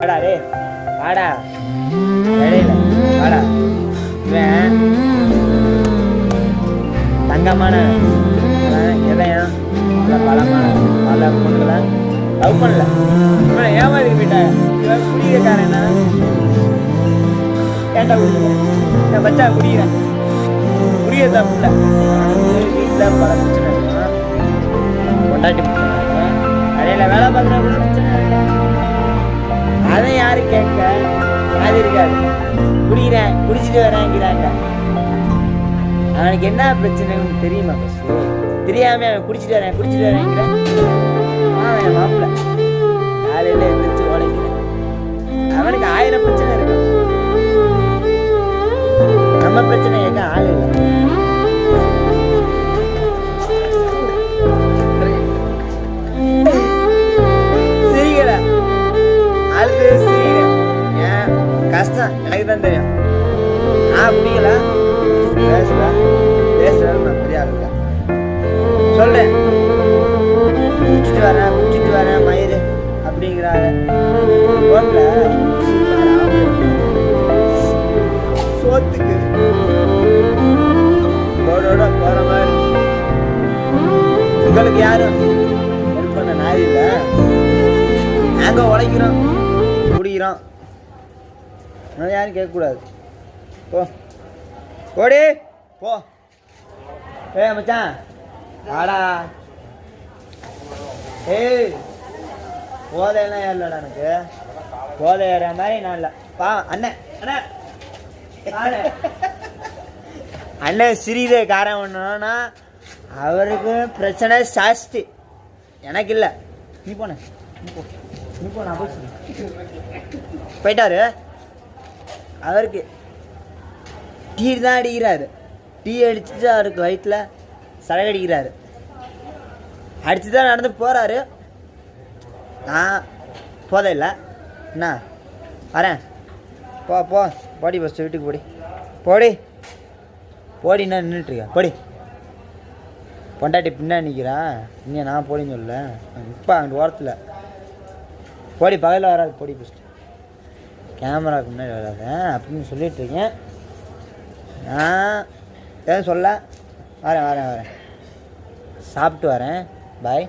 வாடா டே வாடா இடையில வாடா. இவன் தங்கமான எதையும் பலமான பல பொண்ணுகளை லவ் பண்ணல. இவனை ஏமாதிரி போயிட்டா. இவன் குடிக்கிறக்காரன் கேட்டா குடிக்கிறேன் நான் பச்சா குடிக்கிறேன். குடிய தப்பு இல்லை. வீட்டில் பல பிரச்சனை இருக்கும். கொண்டாட்டி பிரச்சனை இடையில வேலை பார்க்குற பிரச்சனை இருக்கு. அதை யாரு கேட்க அது இருக்காது. குடிக்கிறேன் குடிச்சிட்டு வரேங்கிறாங்க. அவனுக்கு என்ன பிரச்சனைன்னு தெரியுமா? ஃபஸ்ட்டு தெரியாம அவன் குடிச்சிட்டு வரேங்கிறான். அவன் மாப்பிள்ள காலையில் எழுந்திரிச்சு உழைக்கிறேன். அவனுக்கு 1000 பிரச்சனை இருக்கு. நம்ம பிரச்சனை கேட்க ஆள் இல்லை. கஷ்டம் எனக்கு தான் தெரியும். நான் பிடிக்கல பேசுறேன் நான் பெரிய ஆள் இல்லை. சொல்றேன் குடிச்சிட்டு வரேன் மயிறு அப்படிங்கிறாங்க. ரோட்ல சோத்துக்கு ரோடோட போற மாதிரி உங்களுக்கு யாரும் ஹெல்ப் பண்ண நாய் இல்லை. நாங்க உழைக்கிறோம் குடிக்கிறோம். யாரும் கேட்கக்கூடாது. போ போடி போ. மச்சான் ஆடா. போதையெல்லாம் ஏறலடா. எனக்கு போதை ஏற மாதிரி நான் இல்லை. அண்ணன் அண்ணன் சிறிது காரம் பண்ணணும்னா அவருக்கு பிரச்சனை ஜாஸ்தி. எனக்கு இல்லை. நீ போன நான் போயிட்டாரு. அவருக்கு டீ தான் அடிக்கிறாரு. டீ அடிச்சுட்டு அவருக்கு வயிற்றில் சரகு அடிக்கிறாரு. அடிச்சு தான் நடந்து போகிறாரு. நான் போதை இல்லை. என்ன வரேன். போ போடி ஃபஸ்ட்டு வீட்டுக்கு போடின்னா நின்றுட்டுருக்கேன். போடி பொண்டாட்டி பின்னாடி நிற்கிறான். இங்கே நான் போடின்னு சொல்லல. இப்போ அங்கே ஓரத்தில் போடி. பகலில் வராது. போடி ஃபஸ்ட்டு கேமராவுக்கு முன்னாடி வராத அப்படின்னு சொல்லிட்டு இருக்கேன். நான் எதுவும் சொல்ல வரேன். சாப்பிட்டு வரேன். பாய்.